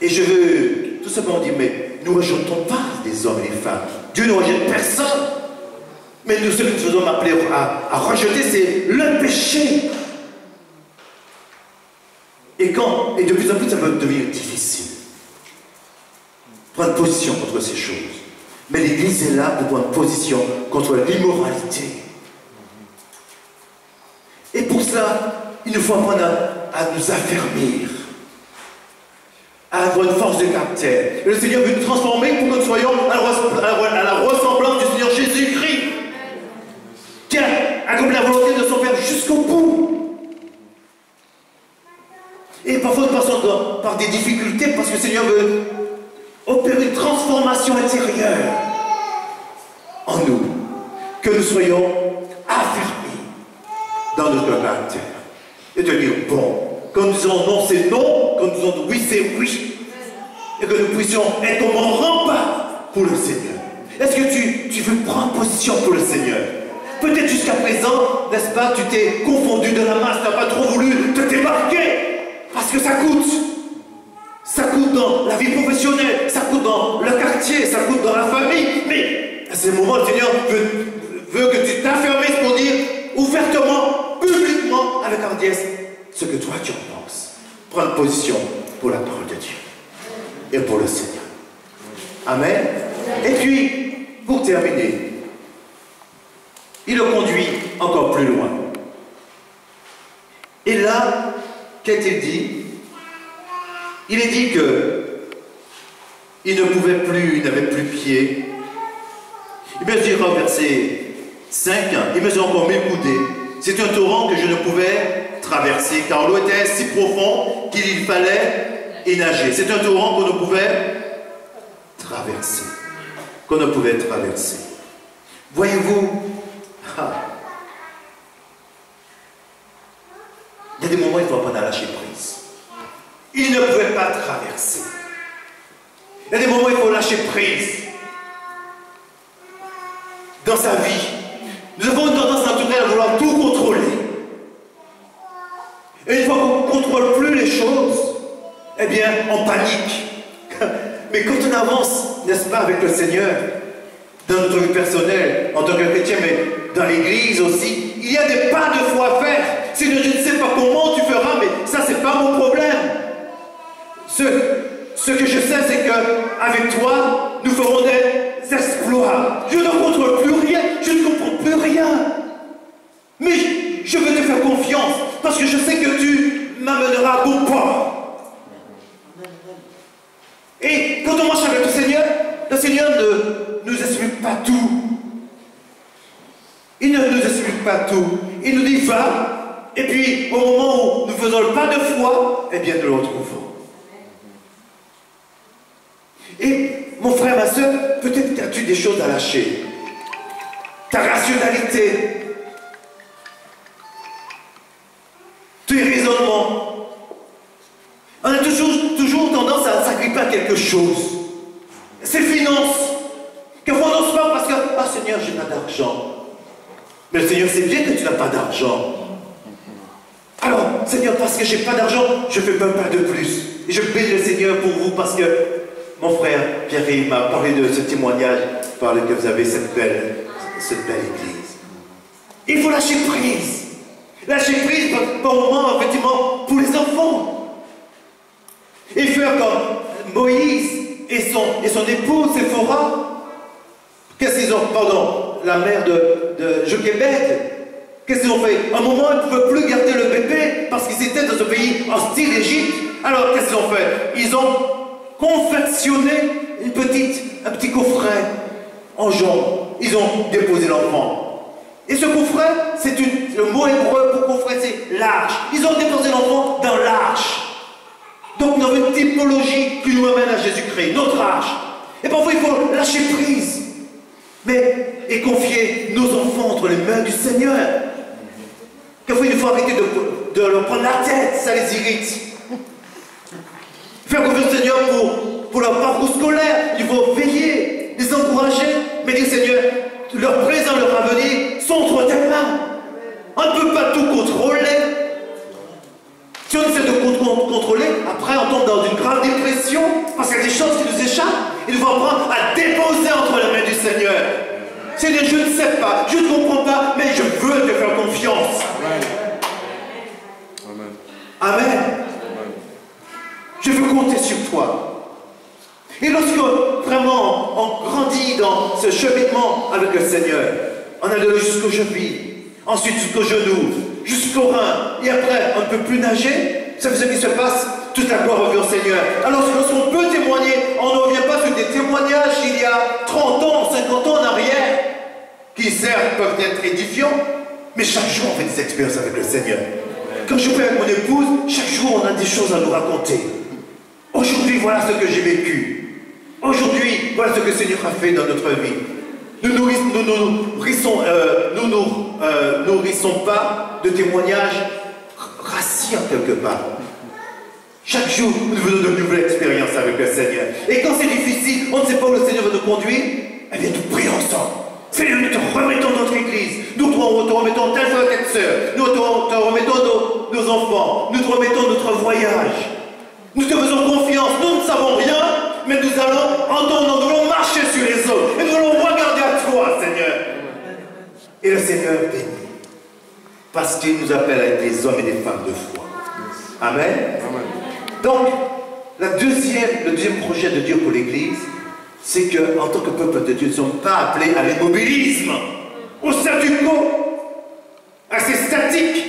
Et je veux tout simplement dire, mais nous ne rejetons pas les hommes et les femmes. Dieu ne rejette personne. Mais nous, ce que nous faisons appeler à rejeter, c'est le péché. Et de plus en plus, ça peut devenir difficile. Prendre position contre ces choses. Mais l'Église est là pour prendre position contre l'immoralité. Et pour cela, il nous faut apprendre à nous affermir, à avoir une force de caractère. Et le Seigneur veut nous transformer pour que nous soyons à la ressemblance du Seigneur Jésus-Christ, qui a accompli la volonté de son Père jusqu'au bout. Et parfois nous passons par des difficultés parce que le Seigneur veut opérer une transformation intérieure en nous. Que nous soyons dans notre caractère. Et de dire bon. Quand nous disons non, c'est non. Quand nous disons oui, c'est oui. Et que nous puissions être comme un rempart pour le Seigneur. Est-ce que tu veux prendre position pour le Seigneur? Peut-être jusqu'à présent, n'est-ce pas, tu t'es confondu de la masse, tu n'as pas trop voulu te démarquer. Parce que ça coûte. Ça coûte dans la vie professionnelle, ça coûte dans le quartier, ça coûte dans la famille. Mais à ce moment, le Seigneur veut que tu t'affermisses pour dire ouvertement, publiquement, avec hardiesse, ce que toi tu en penses. Prendre position pour la parole de Dieu et pour le Seigneur. Amen. Et puis, pour terminer, il le conduit encore plus loin. Et là, qu'est-il dit? Il est dit que il ne pouvait plus, il n'avait plus pied. Il mesure au verset 5, il mesure encore 1000 coudées. C'est un torrent que je ne pouvais traverser, car l'eau était si profond qu'il fallait y nager. C'est un torrent qu'on ne pouvait traverser. Qu'on ne pouvait traverser. Voyez-vous, il y a des moments où il faut apprendre à lâcher prise. Il ne pouvait pas traverser. Il y a des moments où il faut lâcher prise. Dans sa vie, nous avons une tendance naturelle à vouloir tout contrôler. Et une fois qu'on ne contrôle plus les choses, eh bien, on panique. Mais quand on avance, n'est-ce pas, avec le Seigneur, dans notre vie personnelle, en tant que chrétien, mais dans l'église aussi, il y a des pas de foi à faire. Si je ne sais pas comment tu feras, mais ça, c'est pas mon problème. Ce que je sais, c'est qu'avec toi, nous ferons des exploits. Je ne contrôle plus rien, je ne comprends plus rien. Mais je veux te faire confiance, parce que je sais que tu m'amèneras à bon port. Et quand on marche avec le Seigneur ne nous explique pas tout. Il ne nous explique pas tout. Il nous dit va, et puis au moment où nous faisons le pas de foi, eh bien nous le retrouvons. Et mon frère, ma soeur, peut-être as-tu des choses à lâcher. Ta rationalité, tes raisonnements. On a toujours tendance à s'agripper à quelque chose. Ses finances. Quelquefois on n'ose pas parce que, ah Seigneur, j'ai pas d'argent. Mais le Seigneur sait bien que tu n'as pas d'argent. Alors, Seigneur, parce que j'ai pas d'argent, je fais un pas de plus. Et je prie le Seigneur pour vous parce que mon frère Pierre m'a parlé de ce témoignage par lequel vous avez cette belle église. Il faut lâcher prise. Lâcher prise par moment, effectivement, pour les enfants. Et faire comme Moïse et son épouse Séphora. Qu'est-ce qu'ils ont, pardon, la mère de Jochébed. Qu'est-ce qu'ils ont fait? À un moment, ils ne pouvaient plus garder le bébé parce qu'ils étaient dans ce pays hostile, Égypte. Alors, qu'est-ce qu'ils ont fait? Ils ont confectionné un petit coffret en jonc. Ils ont déposé l'enfant. Et ce coffret, c'est le mot hébreu pour coffret, c'est l'arche. Ils ont déposé l'enfant dans l'arche. Donc nous avons une typologie qui nous amène à Jésus-Christ, notre arche. Et parfois il faut lâcher prise. Et confier nos enfants entre les mains du Seigneur. Quelquefois il faut arrêter de leur prendre la tête, ça les irrite. Faire confiance au Seigneur pour leur parcours scolaire, il faut veiller, les encourager, mais dire Seigneur, leur présent, leur avenir sont entre tes mains. On ne peut pas tout contrôler. Si on essaie de contrôler, après on tombe dans une grave dépression, parce qu'il y a des choses qui nous échappent. Il faut apprendre à déposer entre les mains du Seigneur. Seigneur, je ne sais pas, je ne comprends pas, mais je veux te faire confiance. Amen. Amen. Je veux compter sur toi. Et lorsque vraiment on grandit dans ce cheminement avec le Seigneur, on a jusqu'au cheville, ensuite jusqu'au genou, jusqu'au rein, et après on ne peut plus nager, ça fait ce qui se passe, toute la gloire revient au Seigneur. Alors lorsqu'on peut témoigner, on ne revient pas sur des témoignages d'il y a 30 ans, 50 ans en arrière, qui certes peuvent être édifiants, mais chaque jour on fait des expériences avec le Seigneur. Quand je prie avec mon épouse, chaque jour on a des choses à nous raconter. Aujourd'hui, voilà ce que j'ai vécu. Aujourd'hui, voilà ce que le Seigneur a fait dans notre vie. nourrissons pas de témoignages raciants quelque part. Chaque jour, nous venons de nouvelles expériences avec le Seigneur. Et quand c'est difficile, on ne sait pas où le Seigneur va nous conduire, eh bien, nous prions ensemble. Seigneur, nous te remettons notre église, nous te remettons tel frère, telle sœur, nous te remettons nos enfants, nous te remettons notre voyage. Nous te faisons confiance, nous ne savons rien, mais nous allons entendre, nous allons marcher sur les eaux, et nous allons regarder à toi, Seigneur. Et le Seigneur bénit, parce qu'il nous appelle à être des hommes et des femmes de foi. Amen. Donc, le deuxième projet de Dieu pour l'Église, c'est qu'en tant que peuple de Dieu, nous ne sommes pas appelés à l'immobilisme, au statu quo, à ces statiques.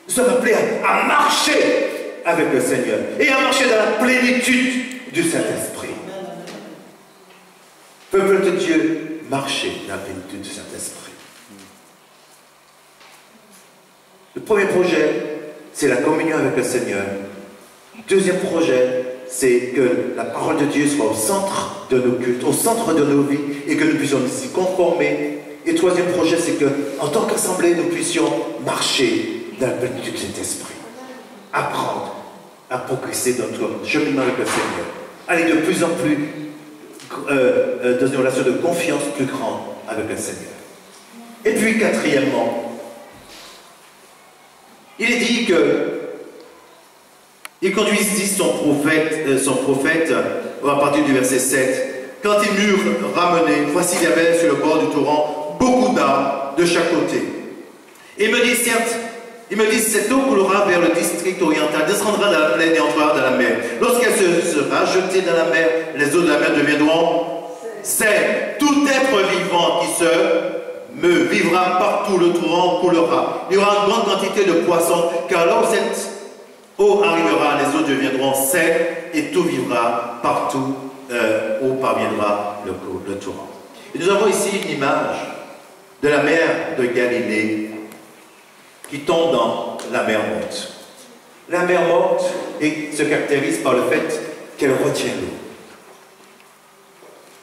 Nous sommes appelés à marcher avec le Seigneur et à marcher dans la plénitude du Saint-Esprit. Peuple de Dieu, marchez dans la plénitude du Saint-Esprit. Le premier projet, c'est la communion avec le Seigneur. Le deuxième projet, c'est que la parole de Dieu soit au centre de nos cultes, au centre de nos vies, et que nous puissions nous y conformer. Et le troisième projet, c'est que, en tant qu'assemblée, nous puissions marcher dans la plénitude de cet esprit. Apprendre à progresser dans notre cheminement avec le Seigneur. Aller de plus en plus dans une relation de confiance plus grande avec le Seigneur. Et puis, quatrièmement, il est dit que il conduisit son prophète à partir du verset 7. Quand ils m'eurent ramené, voici il y avait sur le bord du torrent beaucoup d'arbres de chaque côté. Et il me dit, cette eau coulera vers le district oriental, descendra dans la plaine et entrera dans la mer. Lorsqu'elle sera jetée dans la mer, les eaux de la mer deviendront saines. Tout être vivant qui se vivra partout, le torrent coulera. Il y aura une grande quantité de poissons, car là où cette eau arrivera, les eaux deviendront saines et tout vivra partout où parviendra le torrent. Et nous avons ici une image de la mer de Galilée qui tombe dans la mer morte. La mer morte se caractérise par le fait qu'elle retient l'eau.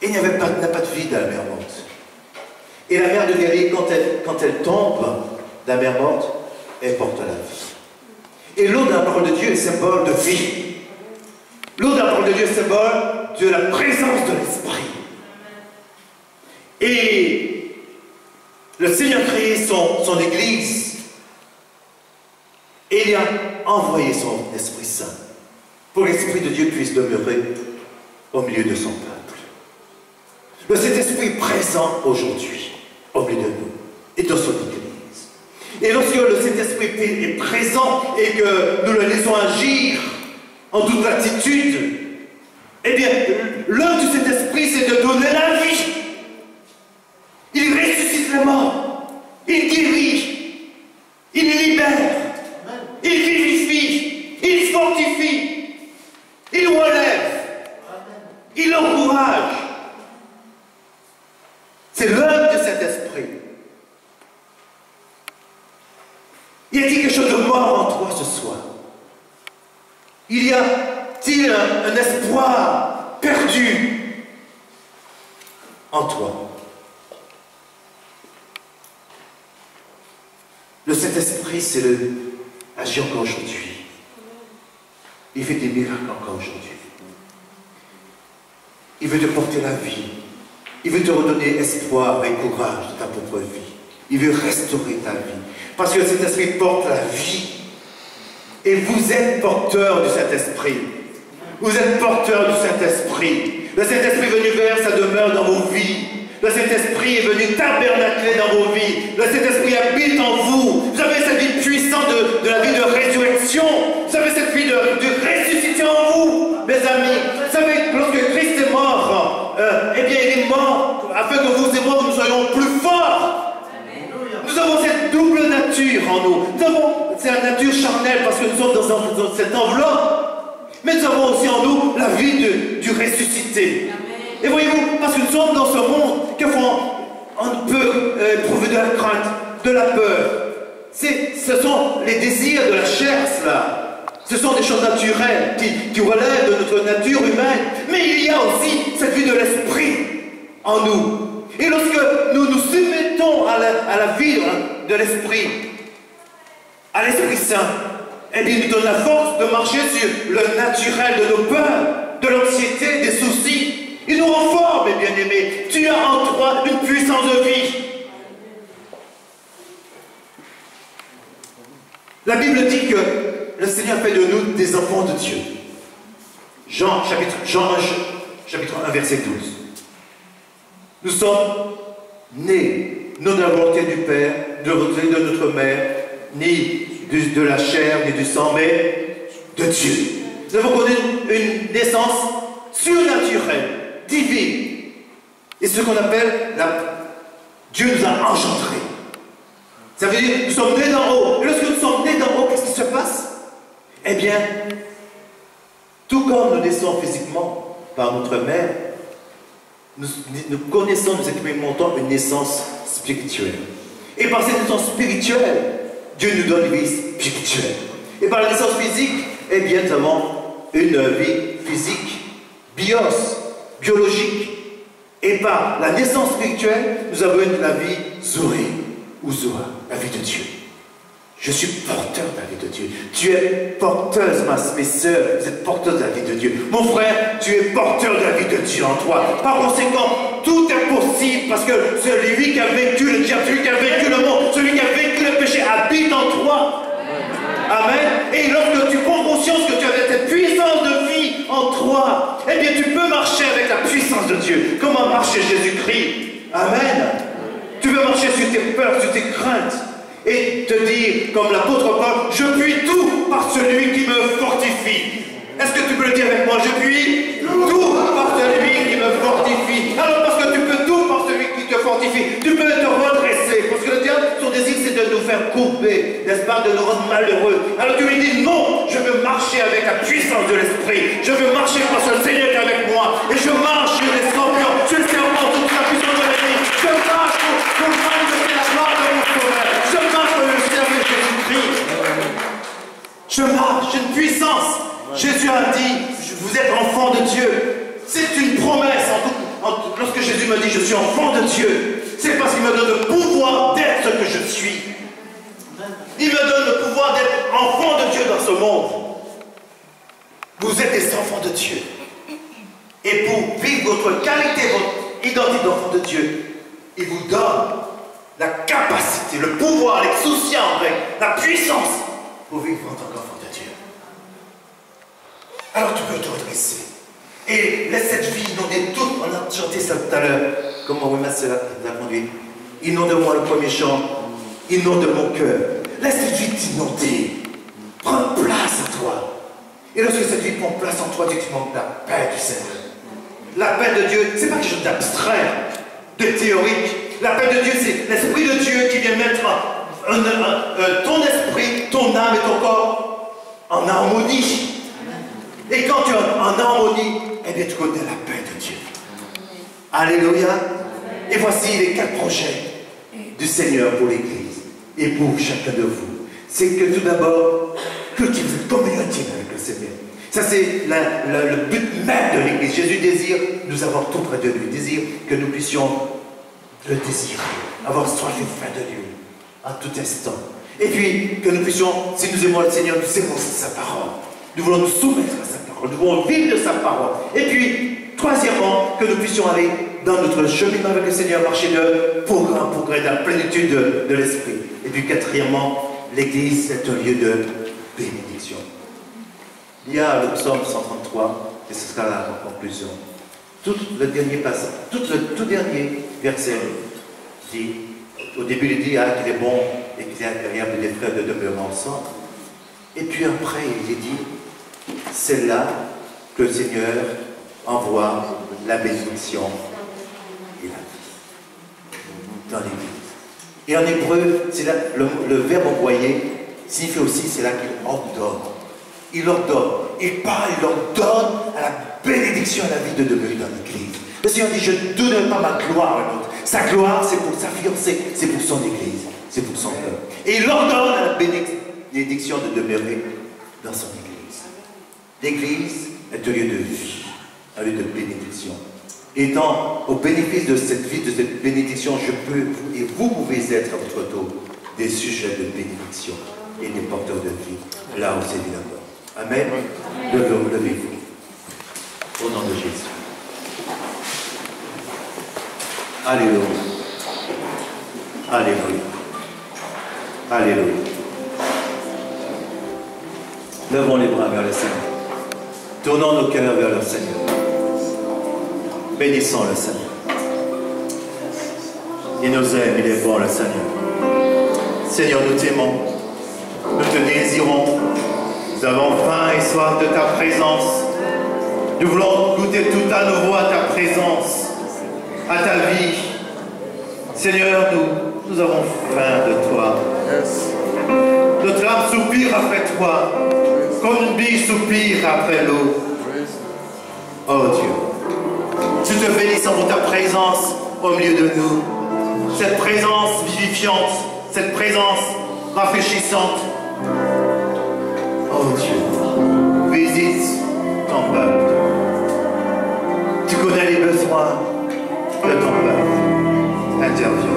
Et il n'y a pas de vie dans la mer morte. Et la mer de Galilée, quand elle tombe, la mer morte, elle porte la vie. Et l'eau de la parole de Dieu est symbole de vie. L'eau de la parole de Dieu est symbole de la présence de l'Esprit. Et le Seigneur a créé son Église et il a envoyé son Esprit Saint pour que l'Esprit de Dieu puisse demeurer au milieu de son peuple. Le Saint-Esprit est présent aujourd'hui au milieu de nous et dans son Église. Et lorsque le Saint-Esprit est présent et que nous le laissons agir en toute attitude, eh bien, l'œuvre du Saint-Esprit, c'est de donner la vie. Il ressuscite les morts, il guérit, il libère, il vivifie, il fortifie, il relève, il encourage. C'est l'œuvre du Saint-Esprit. Y a-t-il quelque chose de mort en toi ce soir? Y a-t-il un espoir perdu en toi? Le Saint-Esprit, c'est agit encore aujourd'hui. Il fait des miracles encore aujourd'hui. Il veut te porter la vie. Il veut te redonner espoir et courage de ta propre vie. Il veut restaurer ta vie. Parce que le Saint-Esprit porte la vie. Et vous êtes porteur du Saint-Esprit. Vous êtes porteur du Saint-Esprit. Le Saint-Esprit est venu faire sa demeure dans vos vies. Le Saint-Esprit est venu tabernacler dans vos vies. Le Saint-Esprit habite en vous. Vous avez cette vie puissante de la vie de résurrection. Vous avez cette vie de ressuscité en vous, mes amis. Vous savez, lorsque Christ est mort, eh bien, il est mort afin que vous et moi, nous soyons plus forts. Nous avons cette double nature en nous. Nous avons cette nature charnelle parce que nous sommes dans cette enveloppe. Mais nous avons aussi en nous la vie du ressuscité. Et voyez-vous, parce que nous sommes dans ce monde, on peut éprouver de la crainte, de la peur. Ce sont les désirs de la chair, cela. Ce sont des choses naturelles qui relèvent de notre nature humaine. Mais il y a aussi cette vie de l'esprit en nous. Et lorsque nous nous soumettons à la vie de l'Esprit, à l'Esprit Saint, eh bien, il nous donne la force de marcher sur le naturel de nos peurs, de l'anxiété, des soucis. Il nous rend forts, mes bien-aimés. Tu as en toi une puissance de vie. La Bible dit que le Seigneur fait de nous des enfants de Dieu. Jean chapitre 1, verset 12. Nous sommes nés, non de la volonté du Père, de la volonté de notre mère, ni de la chair, ni du sang, mais de Dieu. Nous avons connu une naissance surnaturelle, divine. Et ce qu'on appelle Dieu nous a engendrés. Ça veut dire que nous sommes nés d'en haut. Et lorsque nous sommes nés d'en haut, qu'est-ce qui se passe? Eh bien, tout comme nous naissons physiquement par notre mère, nous connaissons, nous expérimentons une naissance spirituelle. Et par cette naissance spirituelle, Dieu nous donne une vie spirituelle. Et par la naissance physique, eh bien, nous avons une vie physique, biologique. Et par la naissance spirituelle, nous avons la vie Zoé, ou Zoa, la vie de Dieu. Je suis porteur de la vie de Dieu. Tu es porteuse, mes soeurs, vous êtes porteuse de la vie de Dieu. Mon frère, tu es porteur de la vie de Dieu en toi. Par conséquent, tout est possible parce que celui qui a vécu le diable, celui qui a vécu le monde, celui qui a vécu le péché habite en toi. Amen. Et lorsque tu prends conscience que tu as cette puissance de vie en toi, eh bien tu peux marcher avec la puissance de Dieu. Comment marcher Jésus-Christ? Amen. Tu veux marcher sur tes peurs, sur tes craintes. Et te dire, comme l'apôtre Paul, je puis tout par celui qui me fortifie. Est-ce que tu peux le dire avec moi? Je puis tout par celui qui me fortifie. Alors parce que tu peux tout par celui qui te fortifie, tu peux te redresser. Parce que le diable, son désir, c'est de nous faire couper, n'est-ce pas, de nous rendre malheureux. Alors tu lui dis, non, je veux marcher avec la puissance de l'Esprit. Je veux marcher parce que le Seigneur est avec moi. Et je marche sur les scorpions, sur le serpent, toute la puissance de l'ennemi. Je marche pour manifester la gloire de mon sauveur. Je marche pour le servir Jésus-Christ. Je marche, j'ai une puissance. Jésus a dit, vous êtes enfants de Dieu. C'est une promesse. Lorsque Jésus me dit, je suis enfant de Dieu, c'est parce qu'il me donne le pouvoir d'être ce que je suis. Il me donne le pouvoir d'être enfant de Dieu dans ce monde. Vous êtes des enfants de Dieu. Et pour vivre votre qualité, votre identité d'enfant de Dieu, il vous donne la capacité, le pouvoir, l'exousia, la puissance pour vivre en tant qu'enfant de Dieu. Alors tu peux te redresser. Et laisse cette vie inonder toute. On a chanté ça tout à l'heure. Comment ma soeur nous a conduit. Inonde-moi le premier chant. Inonde mon cœur. Laisse cette vie t'inonder. Prends place en toi. Et lorsque cette vie prend place en toi, tu expérimentes la paix du Seigneur. La paix de Dieu, c'est pas quelque chose d'abstrait, de théorique. La paix de Dieu, c'est l'Esprit de Dieu qui vient mettre ton esprit, ton âme et ton corps en harmonie. Et quand tu es en harmonie, eh bien tu connais la paix de Dieu. Alléluia. Et voici les 4 projets du Seigneur pour l'Église et pour chacun de vous. C'est que tout d'abord, cultive cette communion intime avec le Seigneur. Ça c'est le but même de l'Église. Jésus désire nous avoir tout près de lui. Désire que nous puissions le désirer, avoir soif et faim de lui, en tout instant. Et puis, que nous puissions, si nous aimons le Seigneur, nous aimons sa parole. Nous voulons nous soumettre à sa parole, nous voulons vivre de sa parole. Et puis, troisièmement, que nous puissions aller dans notre cheminement avec le Seigneur, marcher de progrès en progrès, dans la plénitude de l'Esprit. Et puis, quatrièmement, l'Église est un lieu de bénédiction. Il y a le psaume 133, et ce sera la conclusion. Tout le dernier passage, tout dernier verset dit, au début il dit qu'il est bon et qu'il est agréable des frères de demeurer ensemble. Et puis après il est dit, c'est là que le Seigneur envoie la bénédiction et la vie dans l'Église. Et en hébreu, c'est là, le verbe envoyer signifie aussi, c'est là qu'il ordonne. Il ordonne, il parle, il ordonne à la bénédiction à la vie de demeurer dans l'Église. Le Seigneur dit, je ne donnerai pas ma gloire à l'autre. Sa gloire, c'est pour sa fiancée, c'est pour son Église, c'est pour son peuple. Et il ordonne à la bénédiction de demeurer dans son Église. L'Église est un lieu de vie, un lieu de bénédiction. Et au bénéfice de cette vie, de cette bénédiction, je peux, et vous pouvez être à votre tour des sujets de bénédiction et des porteurs de vie, là où c'est évidemment. Amen. Levez-vous. Au nom de Jésus. Alléluia. Alléluia. Alléluia. Levons les bras vers le Seigneur. Tournons nos cœurs vers le Seigneur. Bénissons le Seigneur. Il nous aime, il est bon le Seigneur. Seigneur, nous t'aimons. Nous te désirons. Nous avons faim et soif de ta présence. Nous voulons goûter tout à nouveau à ta présence, à ta vie. Seigneur, nous avons faim de toi. Notre âme soupire après toi, comme une bille soupire après l'eau. Oh Dieu, nous te bénissons pour ta présence au milieu de nous. Cette présence vivifiante, cette présence rafraîchissante. Oh Dieu, visite ton peuple. Tu connais les besoins de ton peuple. Interviens.